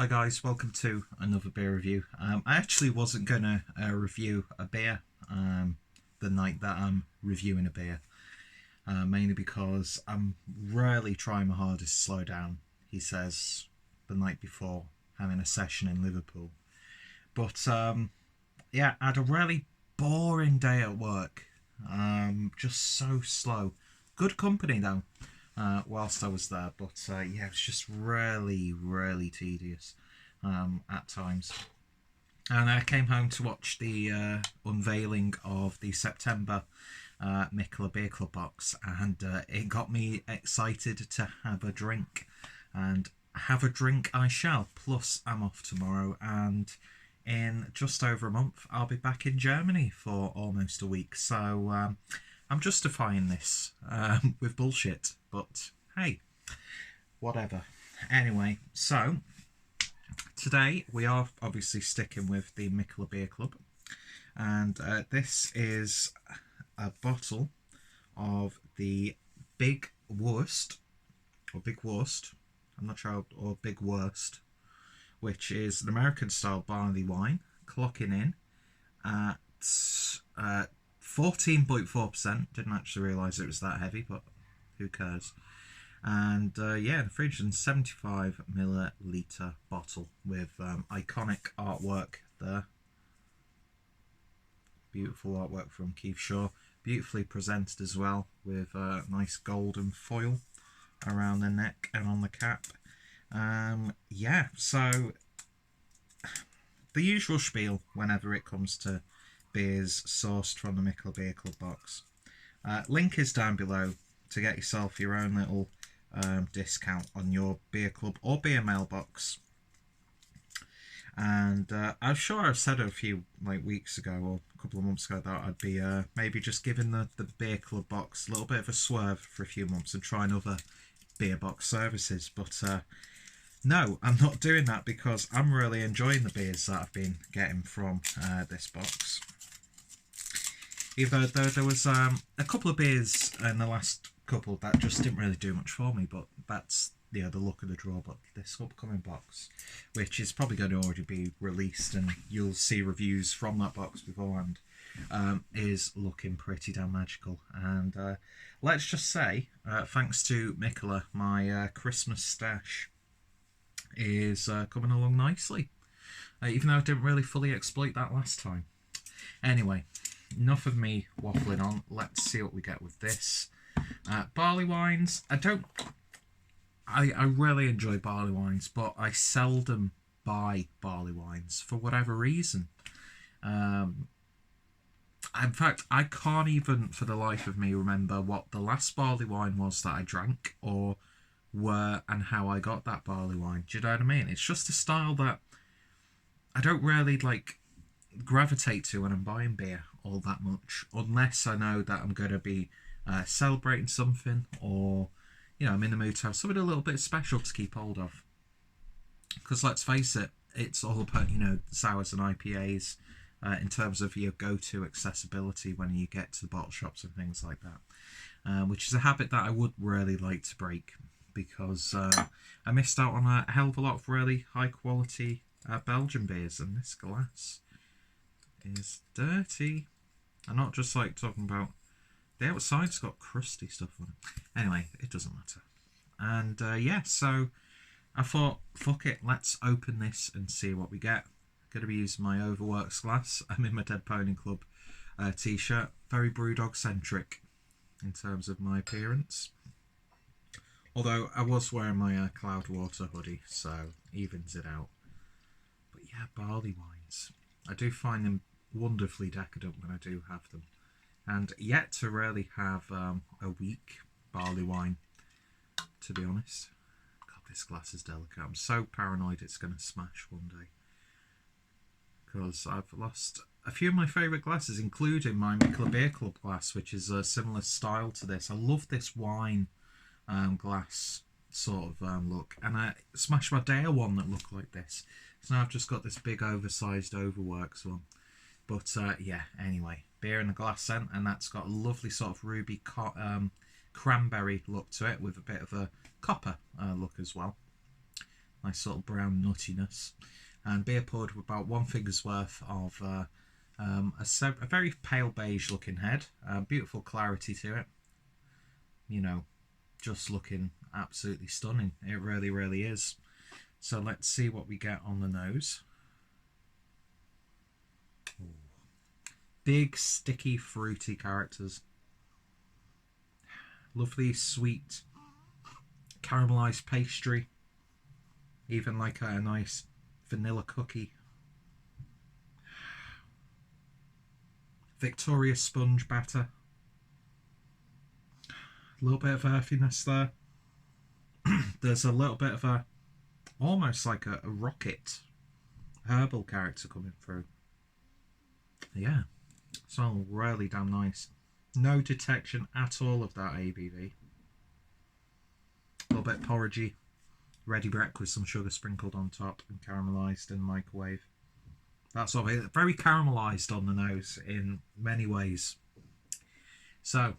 Hi guys, welcome to another beer review. I actually wasn't going to review a beer the night that I'm reviewing a beer, mainly because I'm really trying my hardest to slow down, he says, the night before having a session in Liverpool. But yeah, I had a really boring day at work, just so slow. Good company though. Whilst I was there, but yeah, it was just really tedious at times. And I came home to watch the unveiling of the September Mikkeller Beer Club box, and it got me excited to have a drink. And have a drink I shall. Plus, I'm off tomorrow, and in just over a month, I'll be back in Germany for almost a week. So I'm justifying this with bullshit, but hey, whatever. Anyway, so today we are obviously sticking with the Mikkeller Beer Club, and this is a bottle of the Big Wurst, or Big Wurst, I'm not sure, or Big Wurst, which is an American style barley wine, clocking in at 14.4%. Didn't actually realise it was that heavy, but who cares? And yeah, a 375 milliliter bottle with iconic artwork there. Beautiful artwork from Keith Shaw. Beautifully presented as well, with nice golden foil around the neck and on the cap. Yeah, so the usual spiel whenever it comes to beers sourced from the Mikkeller Beer Club box. Link is down below to get yourself your own little discount on your beer club or beer mailbox. And I'm sure I've said a few weeks ago or a couple of months ago that I'd be maybe just giving the beer club box a little bit of a swerve for a few months and trying other beer box services, but no, I'm not doing that because I'm really enjoying the beers that I've been getting from this box. Even though there was a couple of beers in the last couple that just didn't really do much for me, but that's the look of the draw. But this upcoming box, which is probably going to already be released and you'll see reviews from that box beforehand, is looking pretty damn magical. And let's just say, thanks to Mikkeller, my Christmas stash is coming along nicely, even though I didn't really fully exploit that last time. Anyway, enough of me waffling on. Let's see what we get with this. Barley wines. I really enjoy barley wines, but I seldom buy barley wines for whatever reason. In fact, I can't even for the life of me remember what the last barley wine was that I drank, or where and how I got that barley wine. Do you know what I mean? It's just a style that I don't really gravitate to when I'm buying beer all that much, unless I know that I'm going to be celebrating something, or I'm in the mood to have something a little bit special to keep hold of. Because let's face it, it's all about sours and IPAs in terms of your go-to accessibility when you get to the bottle shops and things like that, which is a habit that I would really like to break, because I missed out on a hell of a lot of really high quality Belgian beers, and this glass is dirty. I'm not just talking about the outside's got crusty stuff on it. Anyway, it doesn't matter. And yeah, so I thought, fuck it, let's open this and see what we get. Going to be using my Overworks glass. I'm in my Dead Pony Club t-shirt. Very Brewdog centric in terms of my appearance. Although I was wearing my Cloudwater hoodie, so evens it out. But yeah, barley wines. I do find them wonderfully decadent when I do have them. And yet to really have a weak barley wine, to be honest. God, this glass is delicate. I'm so paranoid it's going to smash one day, because I've lost a few of my favourite glasses, including my Mikkeller Beer Club glass, which is a similar style to this. I love this wine glass sort of look, and I smashed my Dale one that looked like this. So now I've just got this big oversized Overworks one. But yeah, anyway, beer in a glass scent, and that's got a lovely sort of ruby cranberry look to it, with a bit of a copper look as well. nice sort of brown nuttiness. And beer poured with about 1 finger's worth of a very pale beige looking head. Beautiful clarity to it. You know, just looking absolutely stunning. It really, really is. So let's see what we get on the nose. Ooh. Big, sticky, fruity characters. Lovely, sweet, caramelized pastry. Even like a nice vanilla cookie. Victoria sponge batter. A little bit of earthiness there. There's a little bit of a, almost like a rocket herbal character coming through. Yeah, smells really damn nice. No detection at all of that ABV. A little bit porridgey. Ready brek with some sugar sprinkled on top and caramelised in the microwave. That's all. Very caramelised on the nose in many ways. So,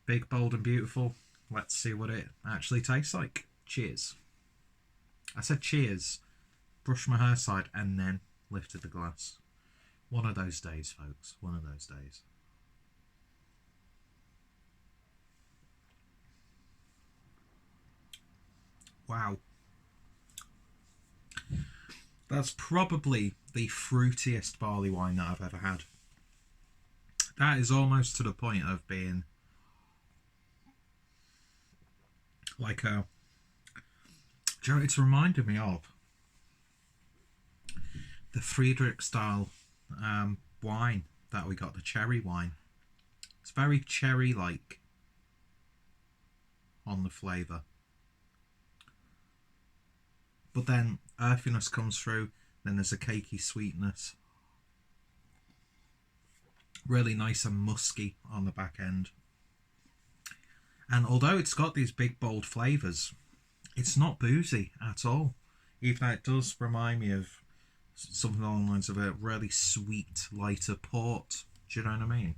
big, bold and beautiful. Let's see what it actually tastes like. Cheers. I said cheers, brushed my hair side and then lifted the glass. One of those days, folks. One of those days. Wow. That's probably the fruitiest barley wine that I've ever had. That is almost to the point of being like a... Do you know, it's reminded me of the Friedrich style wine that we got, the cherry wine. It's very cherry-like on the flavour. But then earthiness comes through, then there's a cakey sweetness. Really nice and musky on the back end. And although it's got these big bold flavours, it's not boozy at all. Even though it does remind me of something along the lines of a really sweet, lighter port. Do you know what I mean?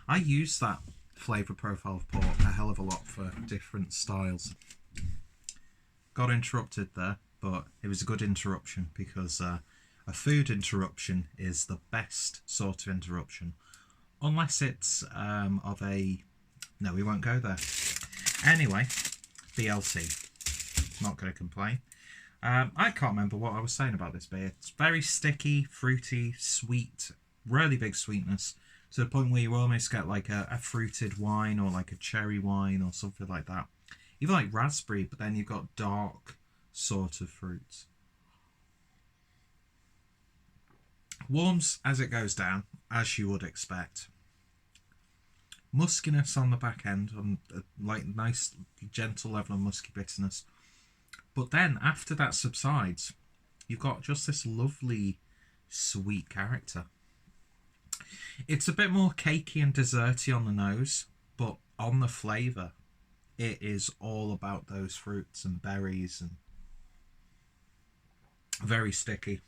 I use that flavour profile of port a hell of a lot for different styles. Got interrupted there, but it was a good interruption because a food interruption is the best sort of interruption. Unless it's of a... No, we won't go there. Anyway, BLT. Not going to complain. I can't remember what I was saying about this beer. It's very sticky, fruity, sweet, really big sweetness, to the point where you almost get like a fruited wine or like a cherry wine or something like that. Even like raspberry, but then you've got dark sort of fruits. Warms as it goes down, as you would expect. Muskiness on the back end, on like nice gentle level of musky bitterness. But then after that subsides, you've got just this lovely sweet character. It's a bit more cakey and desserty on the nose, but on the flavour, it is all about those fruits and berries, and very sticky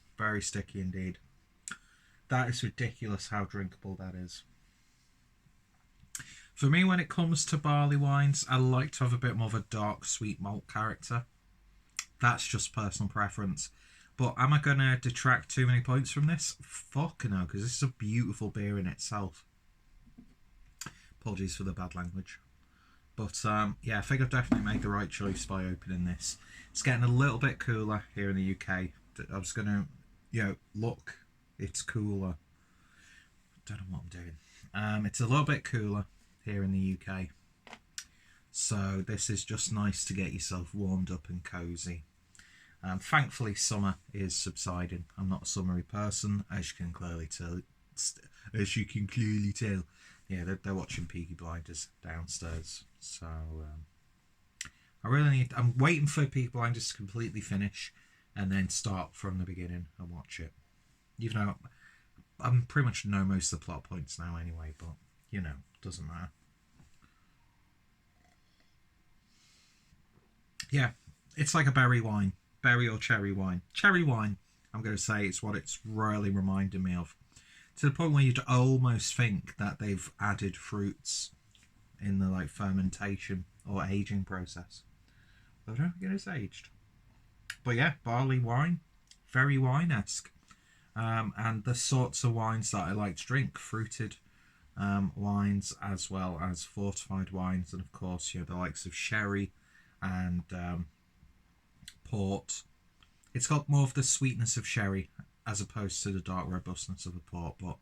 indeed. That is ridiculous how drinkable that is. For me, when it comes to barley wines, I like to have a bit more of a dark sweet malt character. That's just personal preference. But am I going to detract too many points from this? Fuck no, because this is a beautiful beer in itself. Apologies for the bad language. But yeah, I think I've definitely made the right choice by opening this. It's getting a little bit cooler here in the UK. I was going to, you know, look, it's cooler. Don't know what I'm doing. It's a little bit cooler here in the UK. So this is just nice to get yourself warmed up and cosy. Thankfully, summer is subsiding. I'm not a summery person, as you can clearly tell. Yeah, they're watching Peaky Blinders downstairs. So I'm waiting for Peaky Blinders to completely finish and then start from the beginning and watch it. Even though I'm pretty much know most of the plot points now anyway, but you know, doesn't matter. Yeah, it's like a berry wine. Berry or cherry wine. Cherry wine, I'm going to say, it's what it's really reminding me of. To the point where you'd almost think that they've added fruits in the like fermentation or aging process. But I don't think it's aged. But yeah, barley wine, very wine-esque. And the sorts of wines that I like to drink, fruited wines as well as fortified wines, and of course, the likes of sherry and port. It's got more of the sweetness of sherry as opposed to the dark robustness of the port, but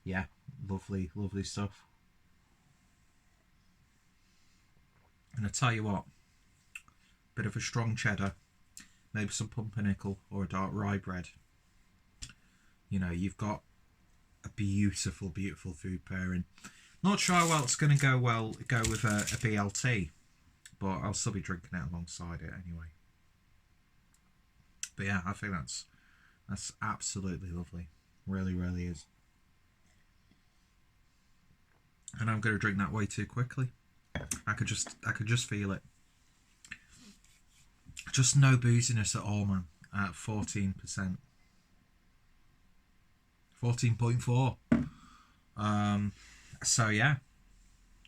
yeah, lovely, lovely stuff. And I tell you what, bit of a strong cheddar, maybe some pumpernickel or a dark rye bread. You've got a beautiful, beautiful food pairing. Not sure how well it's going to go with a BLT, but I'll still be drinking it alongside it anyway. But yeah, I think that's absolutely lovely. Really, really is. And I'm going to drink that way too quickly. I could just feel it. Just no booziness at all, man. At 14%. 14.4. So yeah,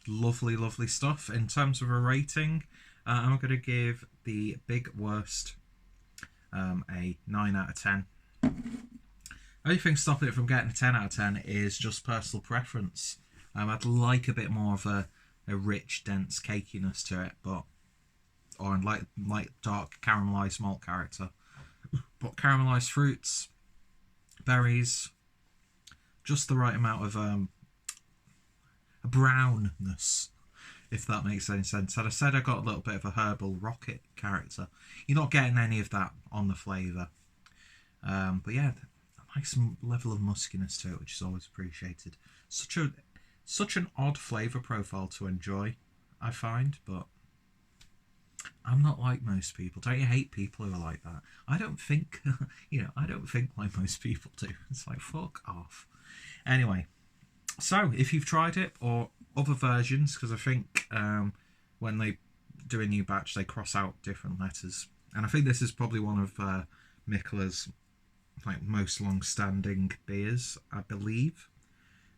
lovely, lovely stuff. In terms of a rating, I'm going to give the Big Worst a 9 out of 10. Only thing stopping it from getting a 10 out of 10 is just personal preference. I'd like a bit more of a rich, dense cakiness to it, or like dark caramelized malt character. But caramelized fruits, berries, just the right amount of brownness, if that makes any sense. And I said I got a little bit of a herbal rocket character. You're not getting any of that on the flavour. But yeah, I like some level of muskiness to it, which is always appreciated. Such an odd flavour profile to enjoy, I find, but I'm not like most people. Don't you hate people who are like that? I don't think, I don't think like most people do. It's like, fuck off. Anyway, so if you've tried it or other versions, because I think when they do a new batch, they cross out different letters. And I think this is probably one of Mikkeller's most long-standing beers, I believe.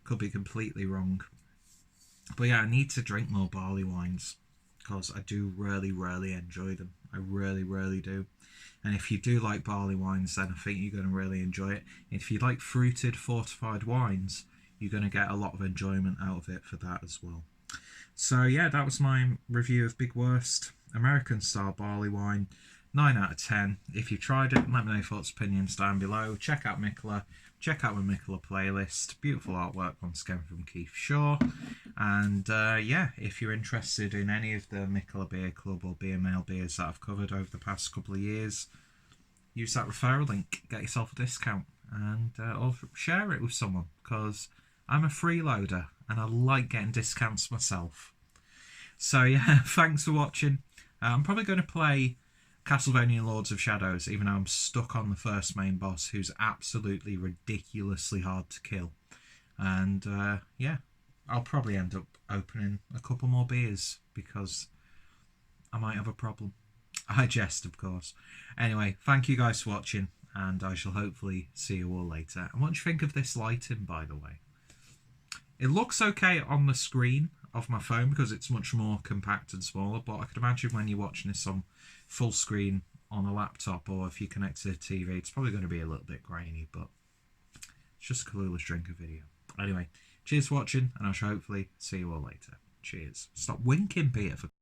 Could be completely wrong. But yeah, I need to drink more barley wines because I do really, really enjoy them. I really, really do. And if you do like barley wines, then I think you're going to really enjoy it. If you like fruited, fortified wines, you're going to get a lot of enjoyment out of it for that as well. So yeah, that was my review of Big Worst American style barley wine. 9 out of 10. If you tried it, let me know your thoughts, opinions down below. Check out Mikkeller. Check out my Mikkeller playlist. Beautiful artwork once again from Keith Shaw. And yeah, if you're interested in any of the Mikkeller Beer Club or Beer Mail beers that I've covered over the past couple of years, use that referral link, get yourself a discount, and or share it with someone, because I'm a freeloader and I like getting discounts myself. So yeah, thanks for watching. I'm probably going to play Castlevania Lords of Shadows, even though I'm stuck on the first main boss, who's absolutely ridiculously hard to kill. And yeah, I'll probably end up opening a couple more beers because I might have a problem. I jest, of course. Anyway, thank you guys for watching, and I shall hopefully see you all later. And what do you think of this lighting, by the way? It looks okay on the screen of my phone because it's much more compact and smaller, but I could imagine when you're watching this on full screen on a laptop, or if you connect to the TV, it's probably going to be a little bit grainy, but it's just a clueless drinker video. Anyway, cheers for watching, and I shall hopefully see you all later. Cheers. Stop winking, Peter, for